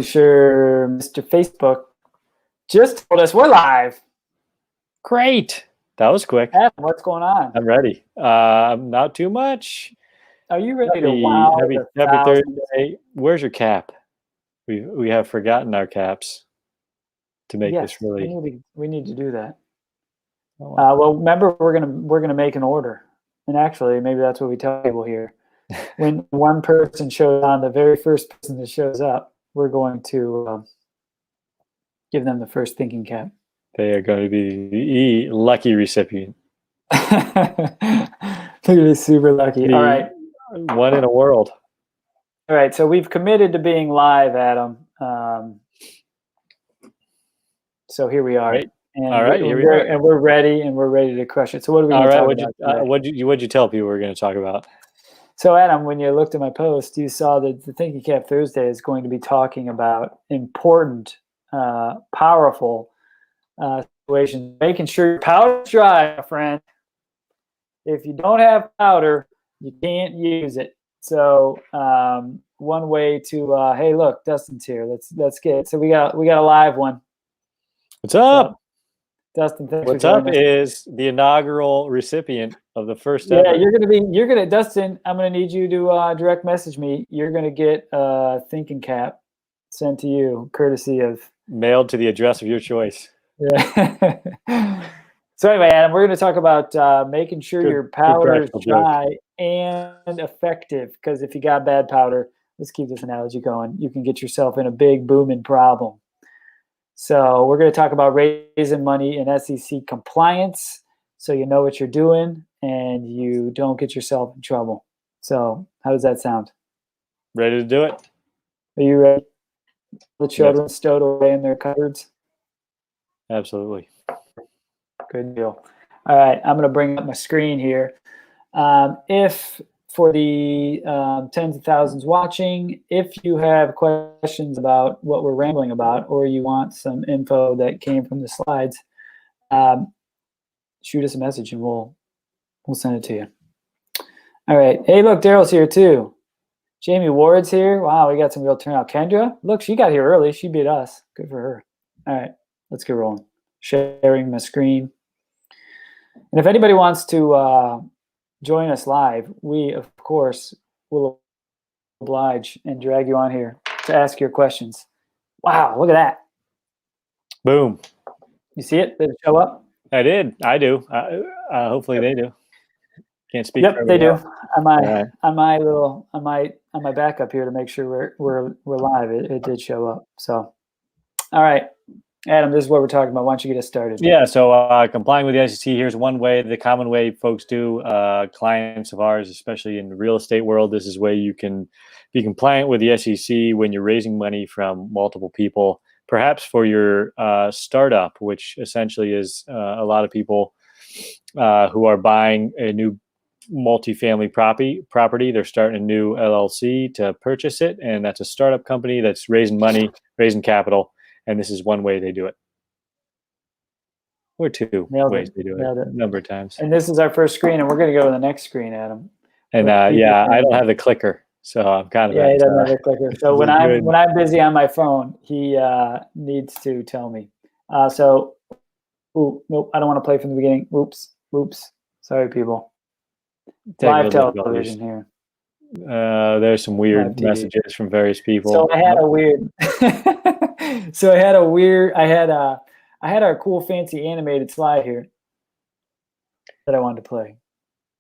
sure Mr. Facebook just told us we're live. Great. That was quick. Adam, what's going on? I'm ready. Not too much. Are you ready to wow Happy the thousands? Thursday. Where's your cap? We have forgotten our caps to make Yes, this really. we need to do that. Oh, Well, remember we're gonna make an order, and actually maybe that's what we tell people here. When one person shows on, the very first person that shows up, we're going to give them the first thinking cap. They are going to be the lucky recipient. They're gonna be super lucky. All right. One in a world. All right, so we've committed to being live, Adam. So here we are. Right. And all right, here we are. And we're ready to crush it. So what are we going to talk about today? What'd you tell people we were going to talk about? So Adam, when you looked at my post, you saw that the Thinkin Cap Thursday is going to be talking about important, powerful situations, making sure your powder's dry, my friend. If you don't have powder, you can't use it. So one way to hey, look, Dustin's here. Let's get it. So we got a live one. What's up? So, Dustin, what's up is the inaugural recipient of the first ever. Yeah, Dustin, I'm gonna need you to direct message me. You're gonna get a Thinkin Cap sent to you, courtesy of mailed to the address of your choice. Yeah. So anyway, Adam, we're going to talk about making sure your powder is dry and effective. Because if you got bad powder, let's keep this analogy going, you can get yourself in a big booming problem. So we're going to talk about raising money in SEC compliance, so you know what you're doing and you don't get yourself in trouble. So how does that sound? Ready to do it? Are you ready? The children stowed away in their cupboards? Absolutely. Good deal. All right, I'm going to bring up my screen here. If for the tens of thousands watching, if you have questions about what we're rambling about, or you want some info that came from the slides, shoot us a message and we'll send it to you. All right. Hey, look, Daryl's here too. Jamie Ward's here. Wow, we got some real turnout. Kendra, look, she got here early. She beat us. Good for her. All right, let's get rolling. Sharing my screen. And if anybody wants to join us live, we, of course, will oblige and drag you on here to ask your questions. Wow, look at that. Boom. You see it? Did it show up? I did. I do. Hopefully they do. Can't speak. Yep, they do. On my backup here to make sure we're live. It did show up. So, all right. Adam, this is what we're talking about. Why don't you get us started? Yeah, so complying with the SEC, here's one way, the common way folks do, clients of ours, especially in the real estate world, this is where you can be compliant with the SEC when you're raising money from multiple people, perhaps for your startup, which essentially is a lot of people who are buying a new multifamily property. They're starting a new LLC to purchase it, and that's a startup company that's raising money, raising capital. And this is one way they do it. Or two ways they do it. A number of times. And this is our first screen, and we're going to go to the next screen, Adam. And yeah, I don't have the clicker, so I'm kind of. Yeah, he doesn't have the clicker. So when I'm busy on my phone, he needs to tell me. Nope, I don't want to play from the beginning. Oops. Sorry, people. Live television here. There's some weird messages from various people. So I had a weird. I had our cool fancy animated slide here that I wanted to play.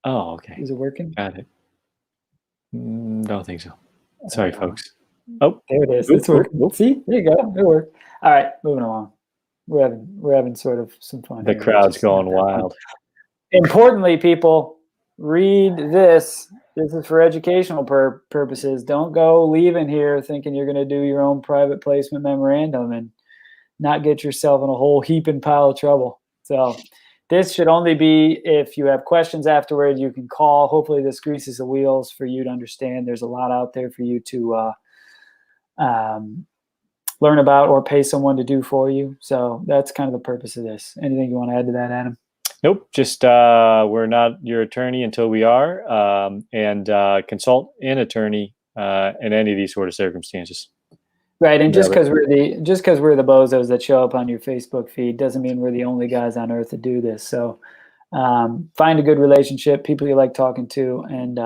Oh, okay. Is it working? Got it. Don't think so. Sorry, folks. Oh, there it is. It's working. See, there you go. It worked. All right, moving along. We're having sort of some fun. The crowd's going wild. Importantly, people, read this. This is for educational purposes. Don't go leaving here thinking you're going to do your own private placement memorandum and not get yourself in a whole heaping pile of trouble. So this should only be if you have questions afterward, you can call. Hopefully this greases the wheels for you to understand there's a lot out there for you to learn about or pay someone to do for you. So that's kind of the purpose of this. Anything you want to add to that, Adam? Nope. Just we're not your attorney until we are, and consult an attorney in any of these sort of circumstances. Right, and just whatever. because we're the bozos that show up on your Facebook feed doesn't mean we're the only guys on earth that do this. So find a good relationship, people you like talking to, and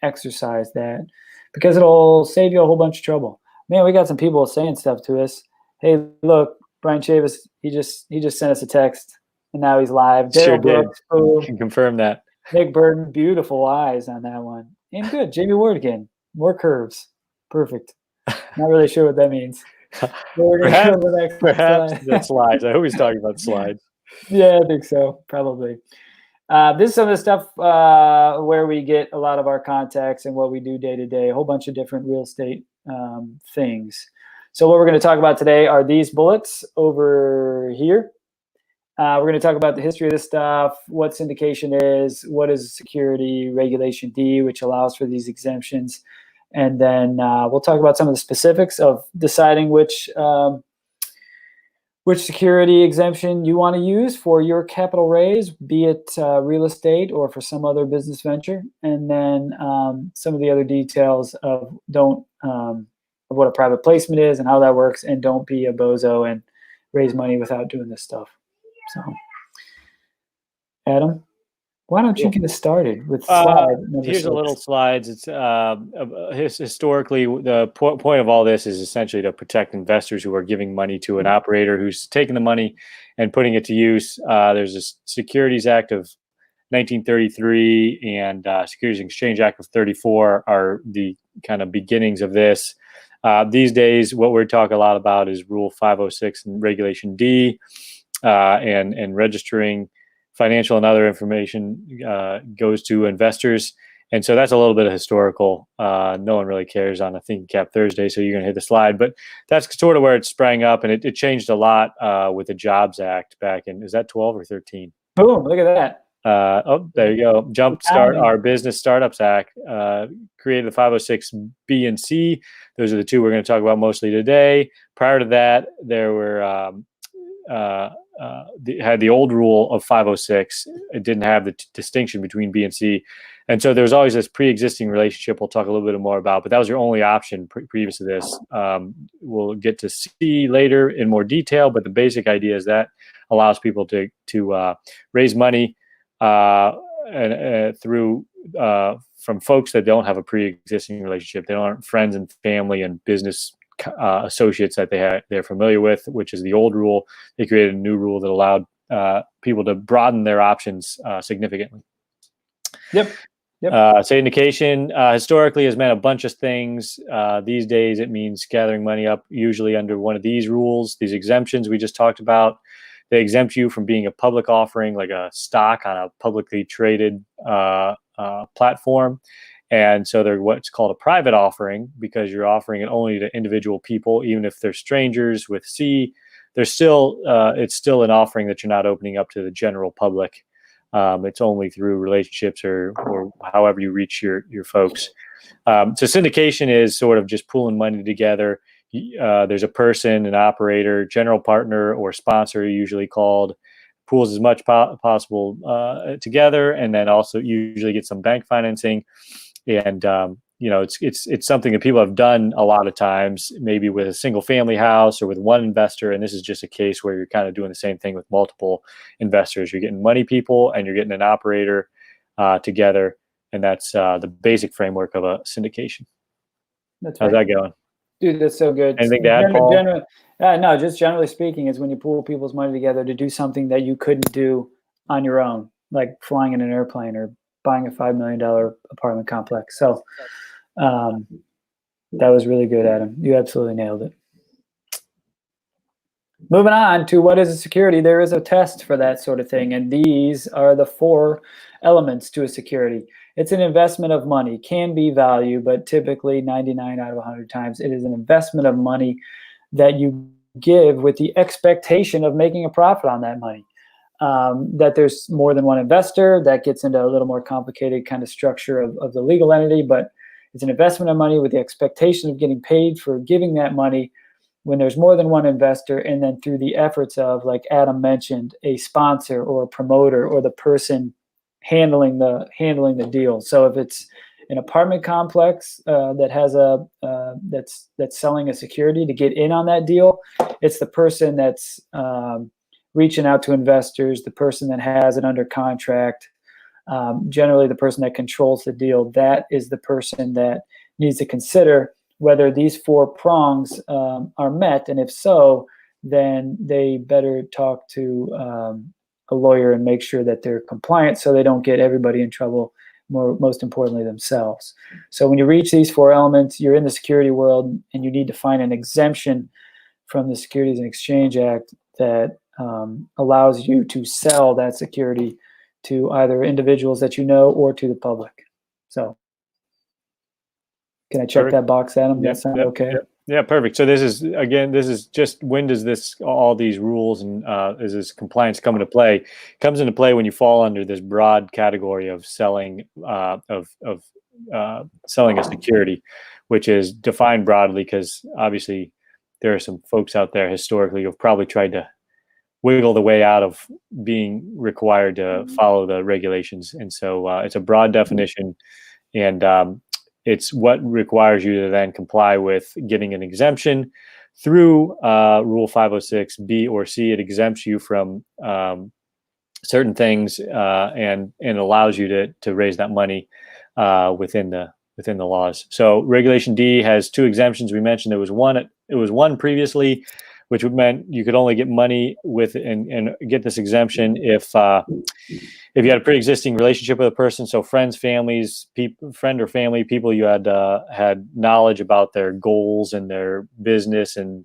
exercise that, because it'll save you a whole bunch of trouble. Man, we got some people saying stuff to us. Hey, look, Brian Chavis, he just sent us a text, and now he's live. Sure Daryl did. Brooks, ooh, Can confirm that. Nick Burton, beautiful eyes on that one. And good, Jamie Ward again, more curves, perfect. Not really sure what that means. But we're gonna go to the next Perhaps slide. the slides. I hope he's talking about slides. Yeah, I think so, probably. This is some of the stuff where we get a lot of our contacts and what we do day to day, a whole bunch of different real estate things. So what we're going to talk about today are these bullets over here. We're going to talk about the history of this stuff, what syndication is, what is security, Regulation D, which allows for these exemptions. And then we'll talk about some of the specifics of deciding which security exemption you want to use for your capital raise, be it real estate or for some other business venture. And then some of the other details of what a private placement is and how that works, and don't be a bozo and raise money without doing this stuff. So, Adam, why don't you get us started with slide number Here's 6. a little slides. It's historically, the point of all this is essentially to protect investors who are giving money to an operator who's taking the money and putting it to use. There's a Securities Act of 1933 and Securities and Exchange Act of 34 are the kind of beginnings of this. These days, what we're talking a lot about is Rule 506 and Regulation D, and registering financial and other information goes to investors. And so that's a little bit of historical. No one really cares on a Thinkin Cap Thursday, so you're going to hit the slide. But that's sort of where it sprang up, and it changed a lot with the Jobs Act back in, is that 12 or 13? Boom, look at that. Oh, there you go. Jumpstart our Business Startups Act created the 506B and C. Those are the two we're going to talk about mostly today. Prior to that, there were had the old rule of 506. It didn't have the distinction between B and C. And so there's always this pre-existing relationship we'll talk a little bit more about, but that was your only option previous to this. We'll get to C later in more detail, but the basic idea is that allows people to raise money through from folks that don't have a pre-existing relationship. They aren't friends and family and business associates that they're familiar with, which is the old rule. They created a new rule that allowed people to broaden their options significantly. Yep. Syndication historically has meant a bunch of things. These days, it means gathering money up, usually under one of these rules, these exemptions we just talked about. They exempt you from being a public offering, like a stock on a publicly traded platform. And so they're what's called a private offering, because you're offering it only to individual people, even if they're strangers. With C, they're still it's still an offering that you're not opening up to the general public. It's only through relationships or however you reach your folks. So syndication is sort of just pooling money together. There's a person, an operator, general partner, or sponsor, usually called, pools as much possible together, and then also usually get some bank financing. And it's something that people have done a lot of times, maybe with a single family house or with one investor. And this is just a case where you're kind of doing the same thing with multiple investors. You're getting money people and you're getting an operator together. And that's the basic framework of a syndication. How's that going? Dude, that's so good. Anything to add, Paul? No, just generally speaking, is when you pool people's money together to do something that you couldn't do on your own, like flying in an airplane or buying a $5 million apartment complex. So that was really good, Adam. You absolutely nailed it. Moving on to what is a security. There is a test for that sort of thing, and these are the 4 elements to a security. It's an investment of money, can be value, but typically 99 out of 100 times it is an investment of money that you give with the expectation of making a profit on that money. That there's more than one investor, that gets into a little more complicated kind of structure of the legal entity, but it's an investment of money with the expectation of getting paid for giving that money when there's more than one investor, and then through the efforts of, like Adam mentioned, a sponsor or a promoter or the person handling the deal. So if it's an apartment complex that has that's selling a security to get in on that deal. It's the person that's reaching out to investors, the person that has it under contract, generally the person that controls the deal. That is the person that needs to consider whether these 4 prongs are met, and if so, then they better talk to a lawyer and make sure that they're compliant so they don't get everybody in trouble, most importantly themselves. So when you reach these 4 elements, you're in the security world, and you need to find an exemption from the Securities and Exchange Act that allows you to sell that security to either individuals that you know or to the public. So can I check that box, Adam? That sound okay? Yeah, perfect. So this is just, when does all these rules and is this compliance come into play? It comes into play when you fall under this broad category of selling selling a security, which is defined broadly because obviously there are some folks out there historically who've probably tried to wiggle the way out of being required to follow the regulations. And so it's a broad definition, and it's what requires you to then comply with getting an exemption through Rule 506B or C. It exempts you from certain things and allows you to raise that money within the laws. So Regulation D has 2 exemptions. We mentioned there was one previously, which meant you could only get money with and get this exemption if you had a pre-existing relationship with a person. So friends, families, friend or family, people you had knowledge about their goals and their business and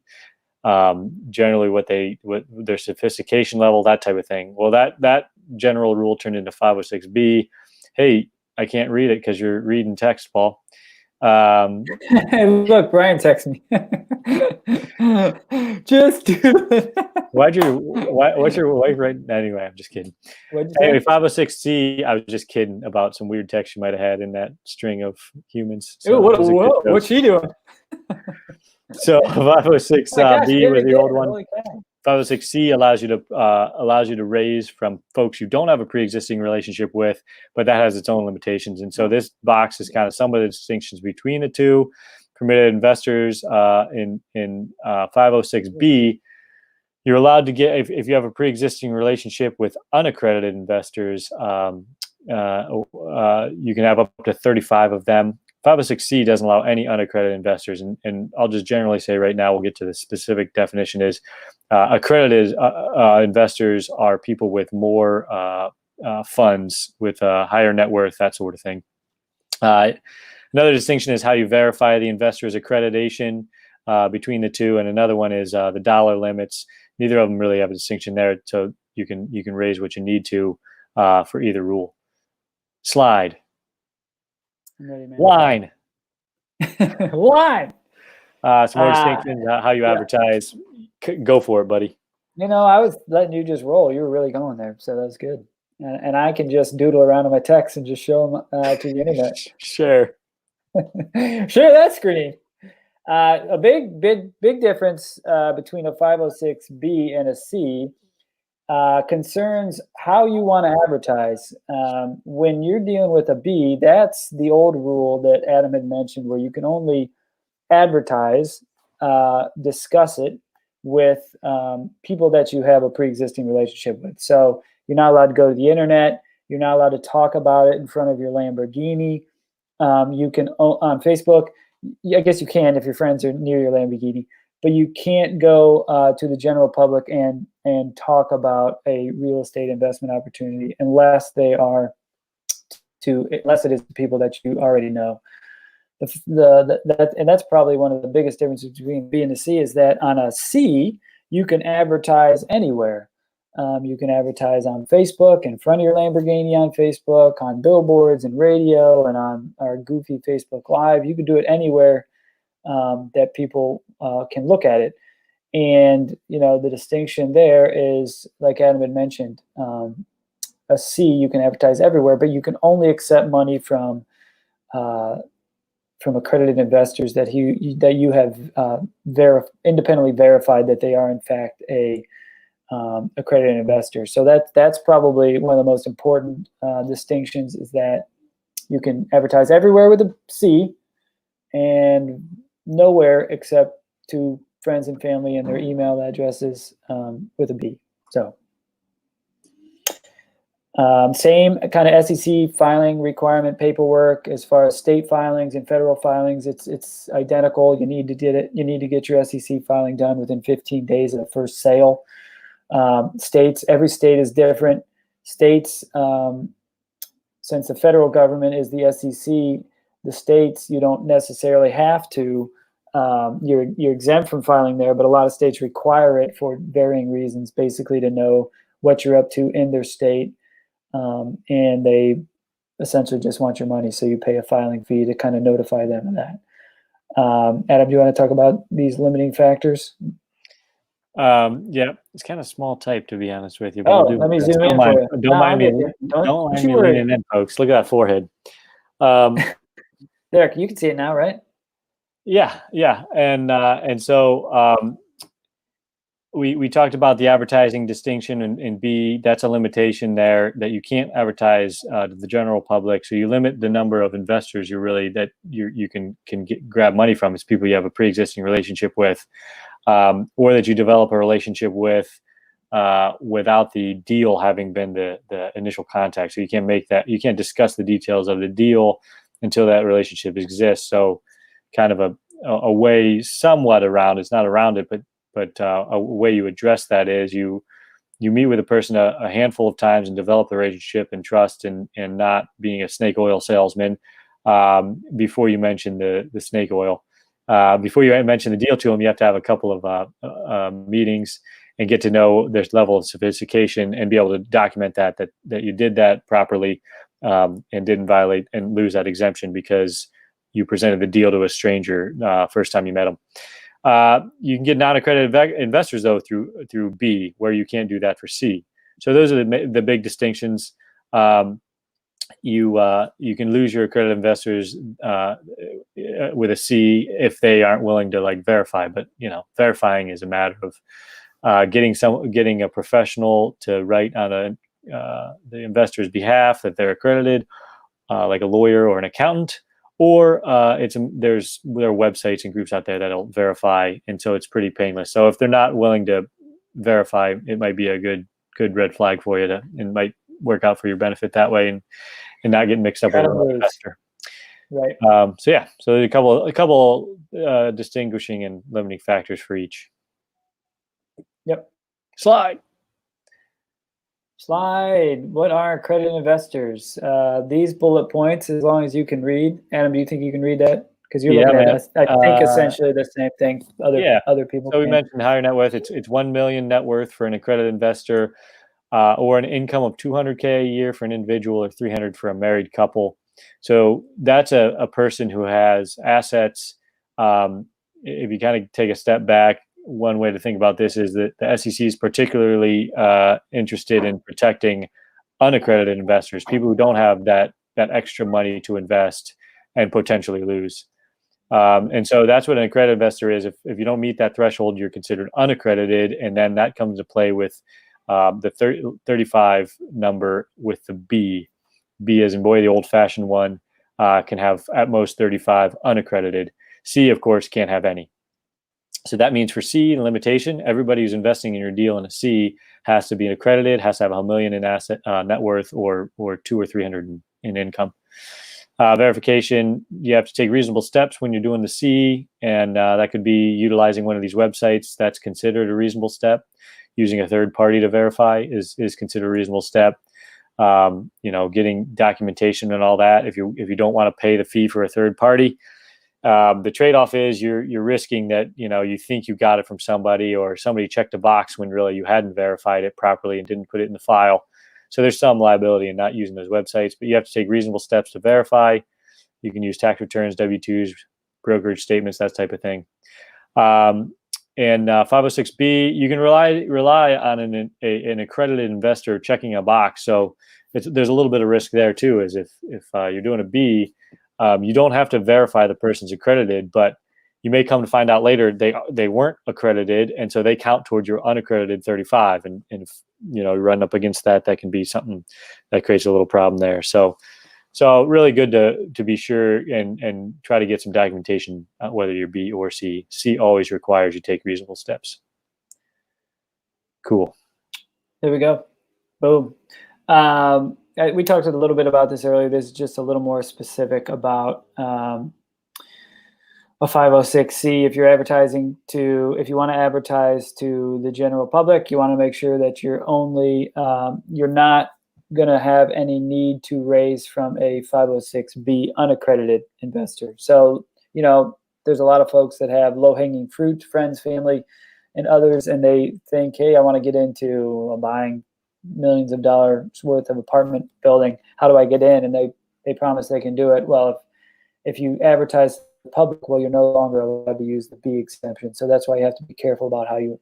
generally what their sophistication level, that type of thing. Well, that general rule turned into 506B. Hey, I can't read it because you're reading text, Paul. Look, Brian texted me. Just do it. What's your wife right? Anyway, I'm just kidding. Anyway, 506C, I was just kidding about some weird text you might have had in that string of humans. So what's she doing? So 506B was the old one. 506C allows you to raise from folks you don't have a pre-existing relationship with, but that has its own limitations. And so this box is kind of some of the distinctions between the two. Permitted investors in 506B, you're allowed to get, if you have a pre-existing relationship with unaccredited investors, you can have up to 35 of them. 506C doesn't allow any unaccredited investors, and I'll just generally say right now, we'll get to the specific definition is accredited investors are people with more funds, with higher net worth, that sort of thing. Another distinction is how you verify the investor's accreditation between the two, and another one is the dollar limits. Neither of them really have a distinction there, so you can raise what you need to for either rule. Slide. Ready, Line. Line. Some more distinctions, how you advertise. Go for it, buddy. You know, I was letting you just roll. You were really going there, so that's good. And I can just doodle around on my text and just show them to the internet. Sure. Share that screen. A big difference between a 506B and a C concerns how you want to advertise. When you're dealing with a B, that's the old rule that Adam had mentioned, where you can only advertise, discuss it with people that you have a pre-existing relationship with. So you're not allowed to go to the internet. You're not allowed to talk about it in front of your Lamborghini. You can, on Facebook, I guess you can if your friends are near your Lamborghini, but you can't go to the general public and talk about a real estate investment opportunity unless it is people that you already know. And that's probably one of the biggest differences between B and the C, is that on a C, you can advertise anywhere. You can advertise on Facebook, in front of your Lamborghini on Facebook, on billboards and radio, and on our goofy Facebook Live. You can do it anywhere that people can look at it. And, you know, the distinction there is, like Adam had mentioned, a C, you can advertise everywhere, but you can only accept money from accredited investors that you have independently verified that they are in fact a accredited investor. So that's probably one of the most important distinctions, is that you can advertise everywhere with a C and nowhere except to friends and family and their email addresses with a B. So same kind of SEC filing requirement paperwork as far as state filings and federal filings. It's identical. You need to get it. You need to get your SEC filing done within 15 days of the first sale. States, every state is different. States, since the federal government is the SEC, the states, you don't necessarily have to. You're exempt from filing there, but a lot of states require it for varying reasons, basically to know what you're up to in their state. And they essentially just want your money, so you pay a filing fee to kind of notify them of that. Adam, do you want to talk about these limiting factors? Yeah, it's kind of small type, to be honest with you. But let me zoom in for you. Don't mind me leaning in, folks. Look at that forehead. Derek, you can see it now, right? Yeah, and so we talked about the advertising distinction in B. That's a limitation there, that you can't advertise to the general public. So you limit the number of investors you can grab money from. It's people you have a pre-existing relationship with, or that you develop a relationship with without the deal having been the initial contact. So you can't discuss the details of the deal until that relationship exists. So kind of a way somewhat around, it's not around it, but a way you address that is you meet with a person a handful of times and develop the relationship and trust, and not being a snake oil salesman before you mention the snake oil. Before you mention the deal to them, you have to have a couple of meetings and get to know their level of sophistication and be able to document that you did that properly and didn't violate and lose that exemption because you presented the deal to a stranger first time you met them. You can get non-accredited investors though through B, where you can't do that for C. So those are the big distinctions. You can lose your accredited investors with a C if they aren't willing to verify. But verifying is a matter of getting a professional to write on the investor's behalf that they're accredited, like a lawyer or an accountant. Or there are websites and groups out there that'll verify, and so it's pretty painless. So if they're not willing to verify, it might be a good red flag for you, and might work out for your benefit that way, and not get mixed up with an investor. Right. So there's a couple distinguishing and limiting factors for each. Yep. Slide. What are accredited investors? These bullet points, as long as you can read. Adam, do you think you can read that? Because you're looking at, I think, essentially the same thing other people So we mentioned higher net worth. It's 1 million net worth for an accredited investor, or an income of $200K a year for an individual, or $300 for a married couple. So that's a person who has assets. If you kind of take a step back, one way to think about this is that the SEC is particularly interested in protecting unaccredited investors, people who don't have that extra money to invest and potentially lose. And so that's what an accredited investor is. If you don't meet that threshold, you're considered unaccredited, and then that comes to play with the 35 number with the B. B as in boy, the old-fashioned one, can have at most 35 unaccredited. C, of course, can't have any. So that means for C, the limitation, everybody who's investing in your deal in a C has to be accredited, has to have $1 million in asset net worth, or 200 or 300 in income. Verification, you have to take reasonable steps when you're doing the C, and that could be utilizing one of these websites. That's considered a reasonable step. Using a third party to verify is considered a reasonable step. Getting documentation and all that. If you don't want to pay the fee for a third party, the trade-off is you're risking that you think you got it from somebody, or somebody checked a box when really you hadn't verified it properly and didn't put it in the file. So there's some liability in not using those websites, but you have to take reasonable steps to verify. You can use tax returns, W-2s, brokerage statements, that type of thing. And 506B, you can rely on an accredited investor checking a box. So there's a little bit of risk there too, is if you're doing a B, you don't have to verify the person's accredited, but you may come to find out later they weren't accredited, and so they count towards your unaccredited 35. And if you run up against that can be something that creates a little problem there. So So really good to be sure and try to get some documentation, whether you're B or C. C always requires you take reasonable steps. Cool. There we go. Boom. We talked a little bit about this earlier. This is just a little more specific about a 506C. If you're if you want to advertise to the general public, you want to make sure that you're not going to have any need to raise from a 506B unaccredited investor. So, there's a lot of folks that have low-hanging fruit, friends, family, and others, and they think, hey, I want to get into buying millions of dollars worth of apartment building. How do I get in? And they promise they can do it. Well, if you advertise to the public, well, you're no longer allowed to use the B exemption. So that's why you have to be careful about how you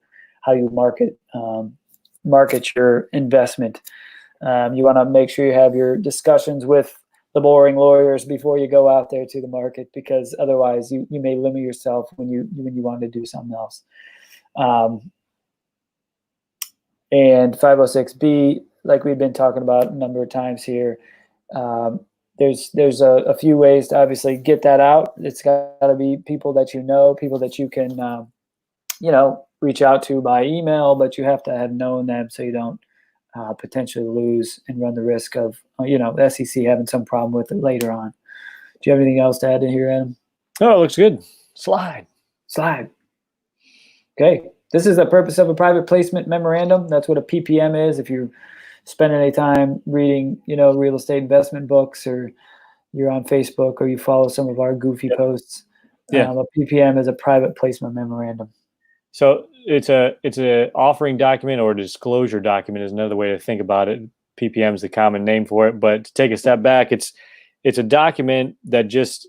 market your investment. You want to make sure you have your discussions with the boring lawyers before you go out there to the market, because otherwise you may limit yourself when you want to do something else. And 506B, like we've been talking about a number of times here, there's a few ways to obviously get that out. It's got to be people that people that you can reach out to by email, but you have to have known them so you don't potentially lose and run the risk of the SEC having some problem with it later on. Do you have anything else to add in here, Adam? Oh, it looks good. Slide. Okay. This is the purpose of a private placement memorandum. That's what a PPM is. If you're spending any time reading, real estate investment books, or you're on Facebook, or you follow some of our goofy posts, a PPM is a private placement memorandum. So it's a offering document, or a disclosure document is another way to think about it. PPM is the common name for it. But to take a step back, it's a document that just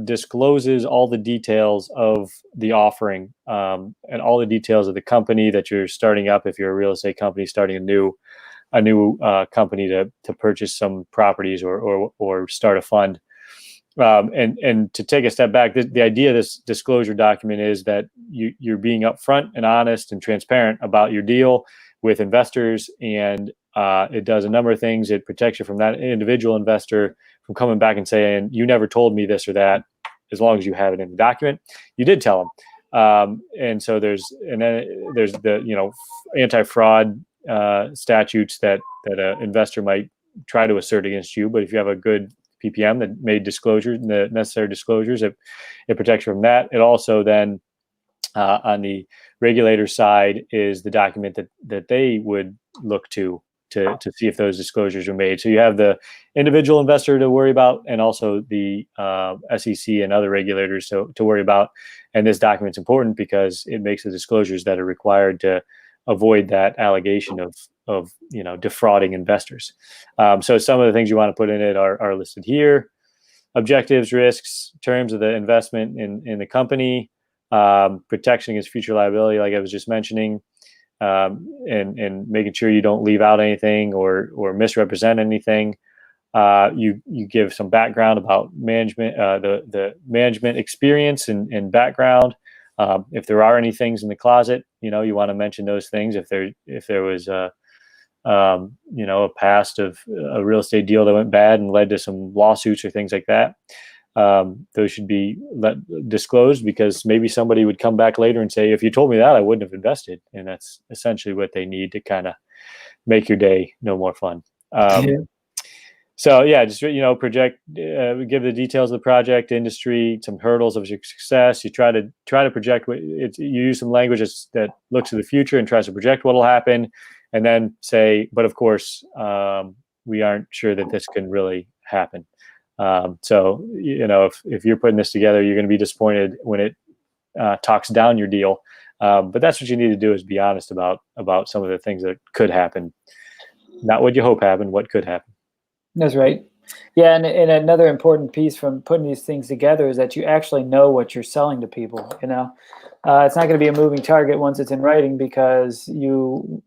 discloses all the details of the offering, and all the details of the company that you're starting up. If you're a real estate company starting a new company to purchase some properties or start a fund. And to take a step back, the idea of this disclosure document is that you're being upfront and honest and transparent about your deal with investors, and it does a number of things. It protects you from that individual investor from coming back and saying, you never told me this or that, as long as you have it in the document. You did tell them. And so there's the anti-fraud statutes that an investor might try to assert against you. But if you have a good PPM that made disclosures, the necessary disclosures, it protects you from that. It also then, on the regulator side, is the document that they would look to see if those disclosures are made. So you have the individual investor to worry about, and also the SEC and other regulators to worry about. And this document's important because it makes the disclosures that are required to avoid that allegation of defrauding investors. So some of the things you want to put in it are listed here: objectives, risks, terms of the investment in the company, protection against future liability, like I was just mentioning, and making sure you don't leave out anything or misrepresent anything. You give some background about management, the management experience and background. If there are any things in the closet, you want to mention those things. If there was a past of a real estate deal that went bad and led to some lawsuits or things like that, those should be disclosed, because maybe somebody would come back later and say, if you told me that, I wouldn't have invested. And that's essentially what they need to kind of make your day no more fun. So yeah, just project, give the details of the project, industry, some hurdles of success. You try to project you use some language that looks to the future and tries to project what will happen, and then say, but of course, we aren't sure that this can really happen. So if you're putting this together, you're going to be disappointed when it talks down your deal. But that's what you need to do, is be honest about some of the things that could happen, not what you hope happen, what could happen. That's right. Yeah, and another important piece from putting these things together is that you actually know what you're selling to people. It's not going to be a moving target once it's in writing, because you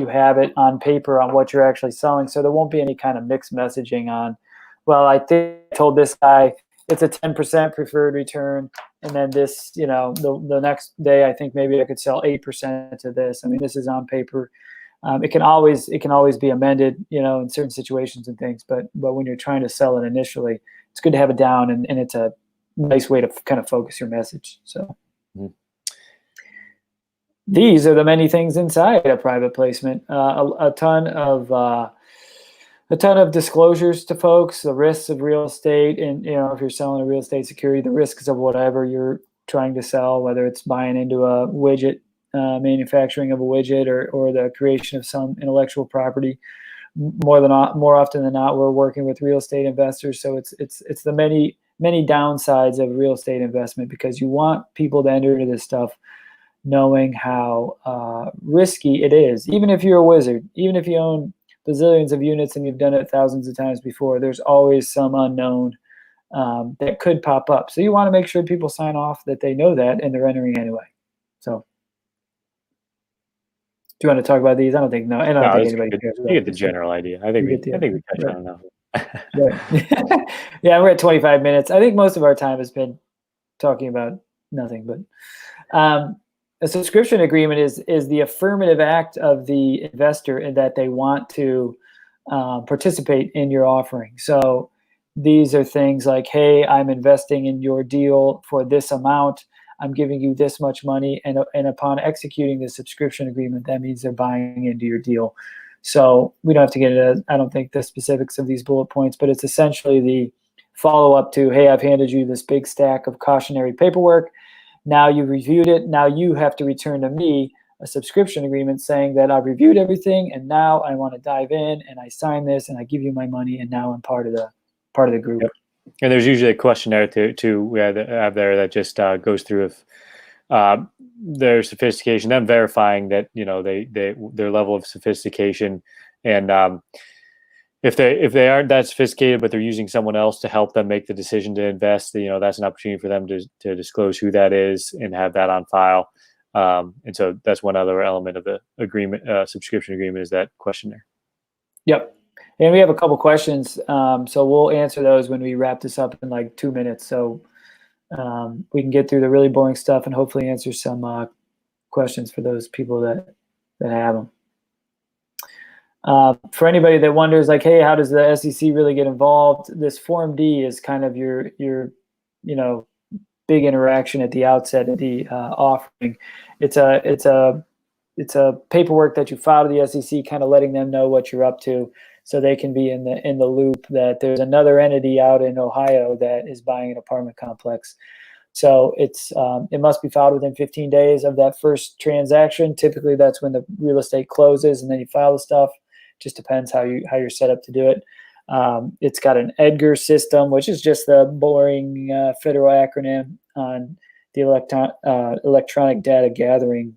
have it on paper on what you're actually selling. So there won't be any kind of mixed messaging on, well, I think I told this guy it's a 10% preferred return, and then this, the next day I think maybe I could sell 8% to this. I mean, this is on paper. It can always be amended, in certain situations and things. But when you're trying to sell it initially, it's good to have it down, and it's a nice way to kind of focus your message. So these are the many things inside a private placement. A ton of disclosures to folks, the risks of real estate, and if you're selling a real estate security, the risks of whatever you're trying to sell, whether it's buying into a widget, manufacturing of a widget, or the creation of some intellectual property. More often than not, we're working with real estate investors, so it's the many downsides of real estate investment, because you want people to enter into this stuff knowing how risky it is. Even if you're a wizard, even if you own bazillions of units and you've done it thousands of times before, there's always some unknown that could pop up. So you want to make sure people sign off that they know that and they're entering anyway. So, do you want to talk about these? I don't think anybody cares. You get the general idea. I think we touched on enough. Right. Yeah, we're at 25 minutes. I think most of our time has been talking about nothing, but a subscription agreement is the affirmative act of the investor in that they want to participate in your offering. So these are things like, hey, I'm investing in your deal for this amount. I'm giving you this much money. And upon executing the subscription agreement, that means they're buying into your deal. So we don't have to get into, I don't think, the specifics of these bullet points, but it's essentially the follow-up to, hey, I've handed you this big stack of cautionary paperwork. Now you've reviewed it. Now you have to return to me a subscription agreement saying that I've reviewed everything, and now I want to dive in, and I sign this, and I give you my money, and now I'm part of the group. Yep. And there's usually a questionnaire too we have there that just goes through if their sophistication, them verifying that their level of sophistication, and if they aren't that sophisticated, but they're using someone else to help them make the decision to invest, that's an opportunity for them to disclose who that is and have that on file. And so that's one other element of the agreement, subscription agreement, is that questionnaire. Yep. And we have a couple questions, so we'll answer those when we wrap this up in like 2 minutes. So we can get through the really boring stuff and hopefully answer some questions for those people that have them. For anybody that wonders, like, hey, how does the SEC really get involved? This Form D is kind of your big interaction at the outset of the offering. It's a paperwork that you file to the SEC, kind of letting them know what you're up to, so they can be in the loop that there's another entity out in Ohio that is buying an apartment complex. So it must be filed within 15 days of that first transaction. Typically, that's when the real estate closes, and then you file the stuff. Just depends how you're set up to do it. It's got an EDGAR system, which is just the boring federal acronym on the electronic data gathering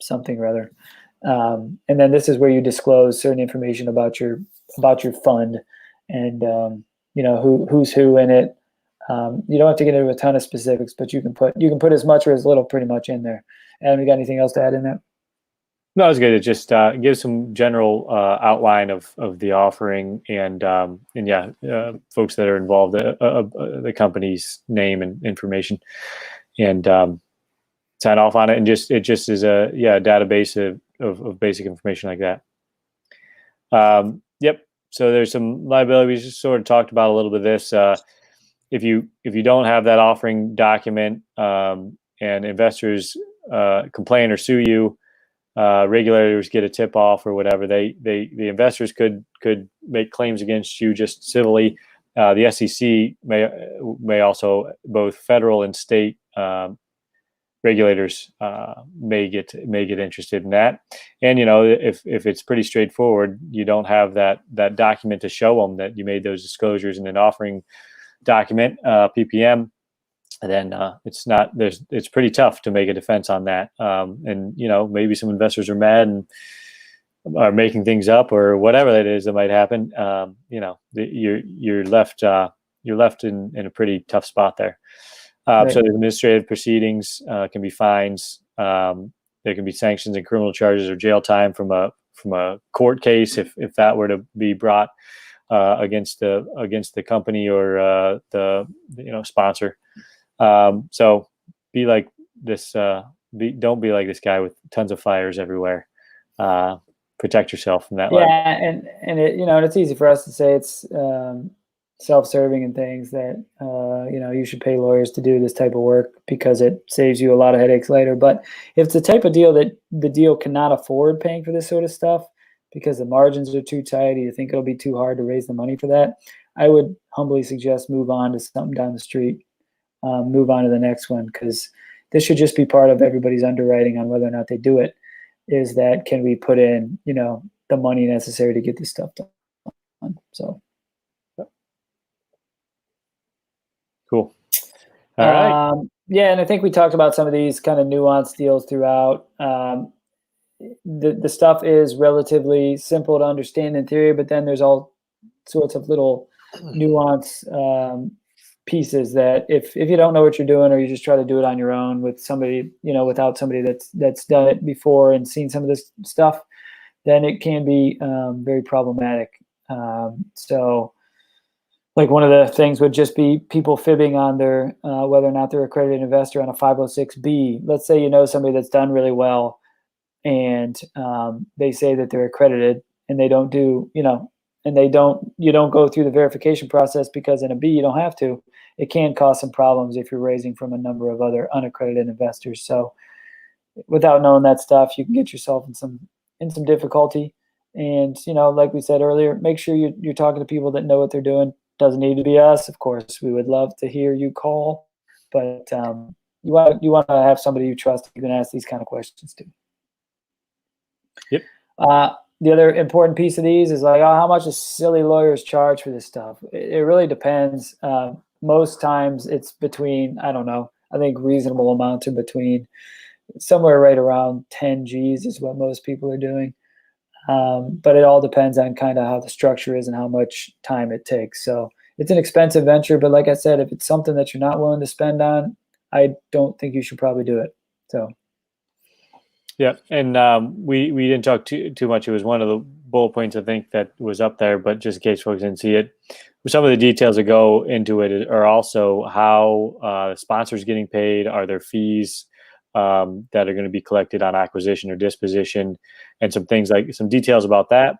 something or other. And then this is where you disclose certain information about your fund, and who's who in it. You don't have to get into a ton of specifics, but you can put as much or as little pretty much in there. Adam, you got anything else to add in that? No, it's good. It just gives some general outline of the offering, and folks that are involved, the company's name and information, and sign off on it. And it just is a database of basic information like that. Yep. So there's some liability. We just sort of talked about a little bit of this. If you don't have that offering document, and investors complain or sue you, regulators get a tip off or whatever, the investors could make claims against you just civilly. The SEC may also, both federal and state regulators may get interested in that. And if it's pretty straightforward, you don't have that document to show them that you made those disclosures in an offering document, PPM, then it's pretty tough to make a defense on that. And maybe some investors are mad and are making things up or whatever that is that might happen. You're left in a pretty tough spot there. Right. So the administrative proceedings can be fines. There can be sanctions and criminal charges or jail time from a court case if that were to be brought against the company or the sponsor. So be like this. Don't be like this guy with tons of flyers everywhere. protect yourself from that. Yeah, liability. and it, and it's easy for us to say it's self-serving and things that you should pay lawyers to do this type of work because it saves you a lot of headaches later. But if it's the type of deal that the deal cannot afford paying for this sort of stuff because the margins are too tight, or you think it'll be too hard to raise the money for that, I would humbly suggest move on to something down the street, move on to the next one, because this should just be part of everybody's underwriting on whether or not they do it. Is that, can we put in the money necessary to get this stuff done? So. Cool. All right. Yeah, and I think we talked about some of these kind of nuanced deals throughout. The stuff is relatively simple to understand in theory, but then there's all sorts of little nuance pieces that if you don't know what you're doing, or you just try to do it on your own with somebody, without somebody that's done it before and seen some of this stuff, then it can be very problematic. So. Like one of the things would just be people fibbing on their whether or not they're accredited investor on a 506B. Let's say somebody that's done really well, and they say that they're accredited, and they don't do you don't go through the verification process because in a B you don't have to. It can cause some problems if you're raising from a number of other unaccredited investors. So without knowing that stuff, you can get yourself in some difficulty. And like we said earlier, make sure you're talking to people that know what they're doing. Doesn't need to be us, of course. We would love to hear you call, but you want to have somebody you trust you can ask these kind of questions to. Yep. The other important piece of these is like, how much does silly lawyers charge for this stuff? It really depends. Most times it's between, I don't know, I think reasonable amounts are between somewhere right around 10 G's is what most people are doing. But it all depends on kind of how the structure is and how much time it takes. So it's an expensive venture, but like I said, if it's something that you're not willing to spend on, I don't think you should probably do it. So. Yeah, and we didn't talk too much. It was one of the bullet points I think that was up there, but just in case folks didn't see it, some of the details that go into it are also how sponsors getting paid, are there fees that are going to be collected on acquisition or disposition, and some things like some details about that.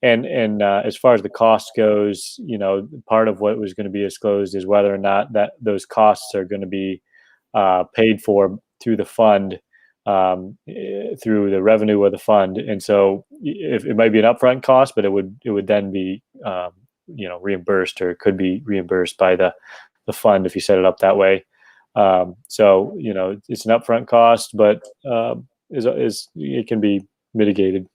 And as far as the cost goes, part of what was going to be disclosed is whether or not that those costs are going to be paid for through the fund, through the revenue of the fund. And so if it might be an upfront cost, but it would then be reimbursed, or could be reimbursed by the fund if you set it up that way. So it's an upfront cost, but it can be mitigated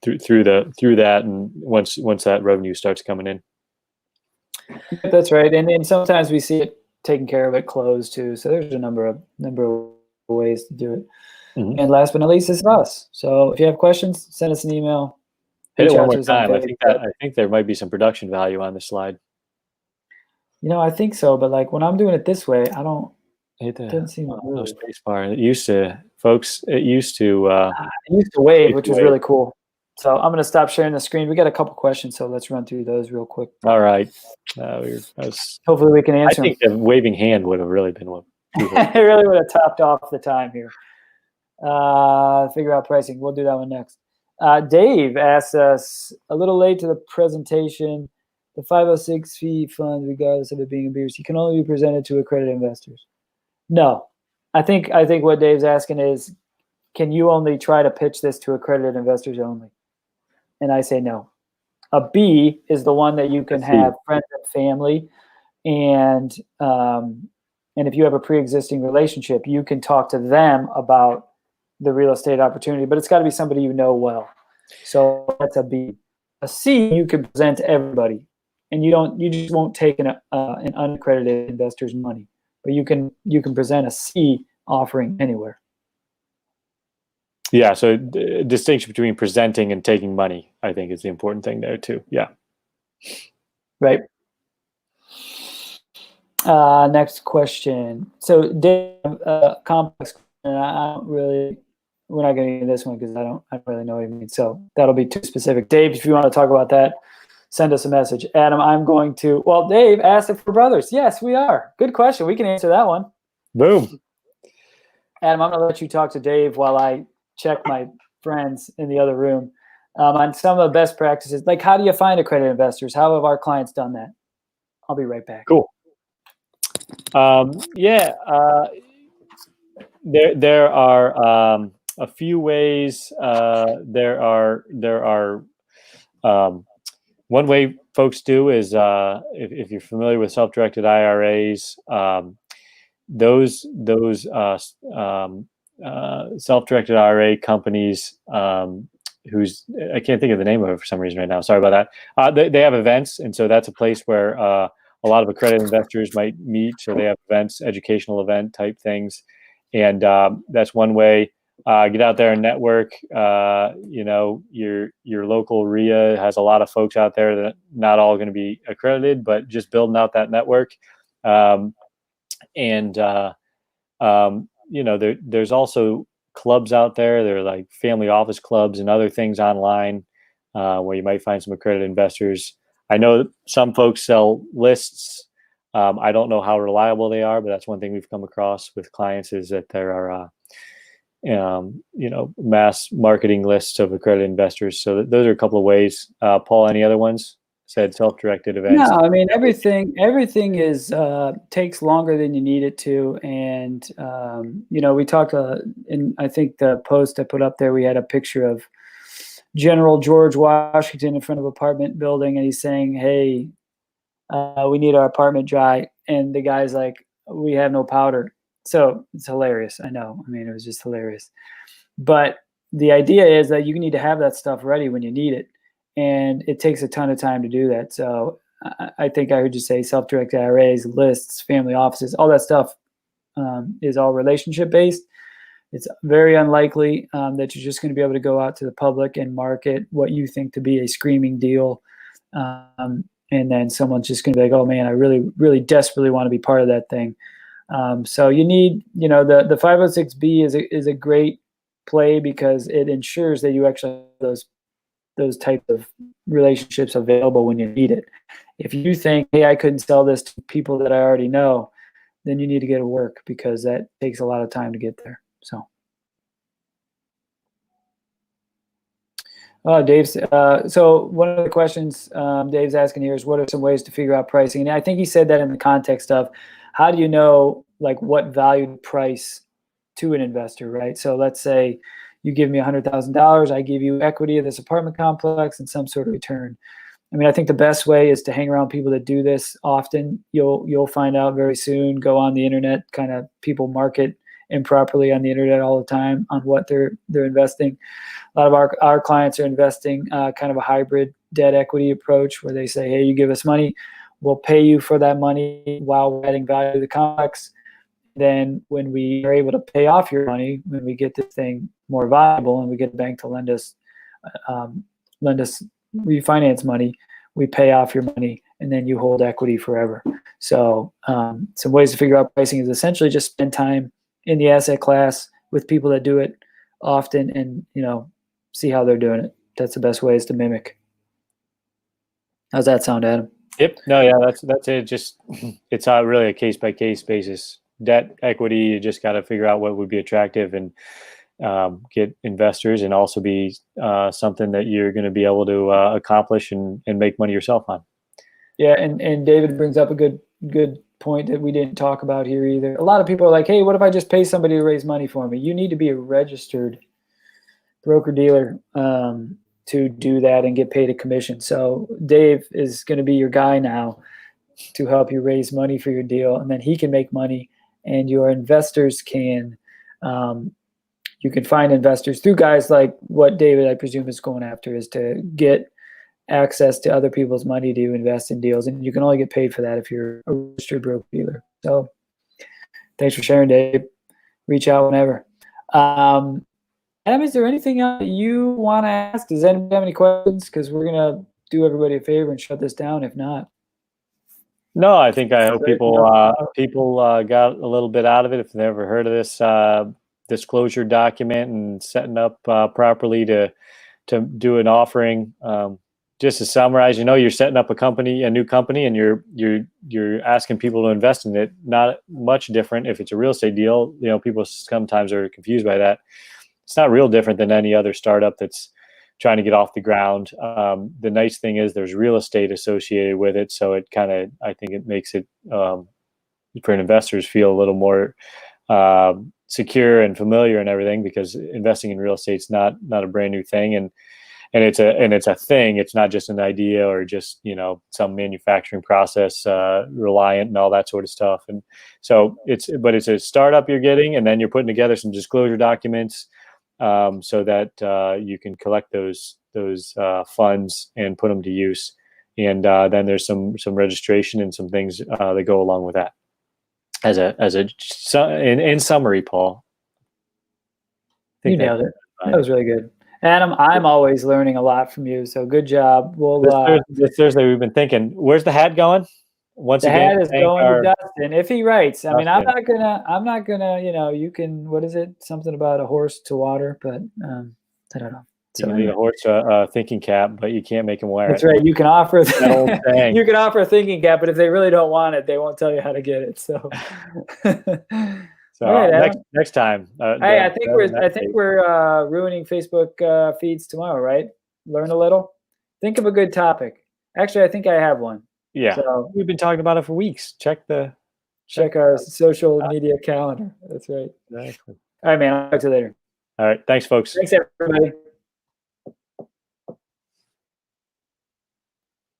through that, and once that revenue starts coming in. That's right, and sometimes we see it taken care of at close too. So there's a number of ways to do it. Mm-hmm. And last but not least, is us. So if you have questions, send us an email. Hit it one more time. I think there might be some production value on this slide. I think so, but like when I'm doing it this way, I don't. It doesn't seem to move. Space bar. It used to wave, which was really cool. So I'm going to stop sharing the screen. We got a couple questions, so let's run through those real quick. All right. Hopefully we can answer. I think the waving hand would have really been one. It really would have topped off the time here. Figure out pricing. We'll do that one next. Dave asked us, a little late to the presentation, the 506 fee fund, regardless of it being a BRC, can only be presented to accredited investors. No, I think what Dave's asking is, can you only try to pitch this to accredited investors only? And I say no. A B is the one that you can have friends and family, and if you have a pre-existing relationship, you can talk to them about the real estate opportunity, but it's got to be somebody you know well. So that's a B. A C, you can present to everybody, and you just won't take an unaccredited investor's money, but you can present a C offering anywhere. Yeah, so distinction between presenting and taking money, I think, is the important thing there too. Yeah. Right. Next question. So Dave, complex, and we're not going to get this one because I don't really know what you mean. So that'll be too specific. Dave, if you want to talk about that, send us a message. Adam, Dave asked if we're brothers. Yes, we are. Good question. We can answer that one. Boom. Adam, I'm going to let you talk to Dave while I check my friends in the other room on some of the best practices. Like, how do you find accredited investors? How have our clients done that? I'll be right back. Cool. There are a few ways. There are one way folks do is if you're familiar with self-directed IRAs, those self-directed IRA companies, who's I can't think of the name of it for some reason right now. Sorry about that. They have events, and so that's a place where a lot of accredited investors might meet. So they have events, educational event type things, and that's one way. Get out there and network. Your local RIA has a lot of folks out there that not all going to be accredited, but just building out that network. There's also clubs out there. There are like family office clubs and other things online where you might find some accredited investors. I know some folks sell lists. I don't know how reliable they are, but that's one thing we've come across with clients is that there are mass marketing lists of accredited investors. So those are a couple of ways. Paul, any other ones? Said self-directed events. No, I mean, everything is takes longer than you need it to. And, we talked in, I think the post I put up there, we had a picture of General George Washington in front of an apartment building. And he's saying, hey, we need our apartment dry. And the guy's like, we have no powder. So it's hilarious. I know. I mean, it was just hilarious. But the idea is that you need to have that stuff ready when you need it. And it takes a ton of time to do that. So I think I heard you say self-directed IRAs, lists, family offices, all that stuff is all relationship based. It's very unlikely that you're just going to be able to go out to the public and market what you think to be a screaming deal. And then someone's just going to be like, oh man, I really, really desperately want to be part of that thing. So you need, the 506B is a great play because it ensures that you actually have those types of relationships available when you need it. If you think, hey, I couldn't sell this to people that I already know, then you need to get to work because that takes a lot of time to get there. So, Dave's. So one of the questions Dave's asking here is, what are some ways to figure out pricing? And I think he said that in the context of, how do you know like what value to price to an investor, right? So let's say you give me $100,000, I give you equity of this apartment complex and some sort of return. I mean, I think the best way is to hang around people that do this often. You'll find out very soon. Go on the internet, kind of people market improperly on the internet all the time on what they're investing. A lot of our clients are investing kind of a hybrid debt equity approach where they say, hey, you give us money, we'll pay you for that money while we're adding value to the complex. Then when we are able to pay off your money, when we get this thing more viable and we get a bank to lend us refinance money, we pay off your money and then you hold equity forever. So some ways to figure out pricing is essentially just spend time in the asset class with people that do it often and, see how they're doing it. That's the best way is to mimic. How's that sound, Adam? Yep. No, yeah, that's it. Just it's really a case by case basis. Debt, equity, you just got to figure out what would be attractive and get investors, and also be something that you're going to be able to accomplish and make money yourself on. Yeah, and David brings up a good point that we didn't talk about here either. A lot of people are like, hey, what if I just pay somebody to raise money for me? You need to be a registered broker-dealer to do that and get paid a commission. So Dave is going to be your guy now to help you raise money for your deal, and then he can make money, and your investors can you can find investors through guys like what David, I presume, is going after, is to get access to other people's money to invest in deals, and you can only get paid for that if you're a registered broker dealer. So thanks for sharing, Dave. Reach out whenever. Adam, is there anything else that you want to ask? Does anybody have any questions? Because we're going to do everybody a favor and shut this down if not. No, I hope people got a little bit out of it if they've never heard of this disclosure document and setting up properly to do an offering. Just to summarize, you're setting up a new company, and you're asking people to invest in it. Not much different if it's a real estate deal. People sometimes are confused by that. it's not real different than any other startup that's trying to get off the ground. The nice thing is there's real estate associated with it, so it kind of, I think it makes it for investors feel a little more secure and familiar and everything, because investing in real estate's not a brand new thing, and it's a thing. It's not just an idea or just, you know, some manufacturing process reliant and all that sort of stuff. And so it's a startup you're getting, and then you're putting together some disclosure documents so that you can collect those funds and put them to use. And then there's some registration and some things that go along with that. In summary, Paul, You nailed it. That was really good. Adam, I'm always learning a lot from you, so good job. We'll this Thursday we've been thinking, where's the hat going? Once again, hat is going to Dustin if he writes. I mean, I'm Dustin. not gonna, you know, you can, what is it? Something about a horse to water, but I don't know. You can lead a horse to a thinking cap, but you can't make him wear That's it. right. You can offer You can offer a thinking cap, but if they really don't want it, they won't tell you how to get it. So, So all right, next time. Hey, I think we're ruining Facebook feeds tomorrow, right? Learn a little. Think of a good topic. Actually, I think I have one. Yeah, so, we've been talking about it for weeks. Check our social media calendar. That's right. Exactly. All right, man. I'll talk to you later. All right. Thanks, folks. Thanks, everybody.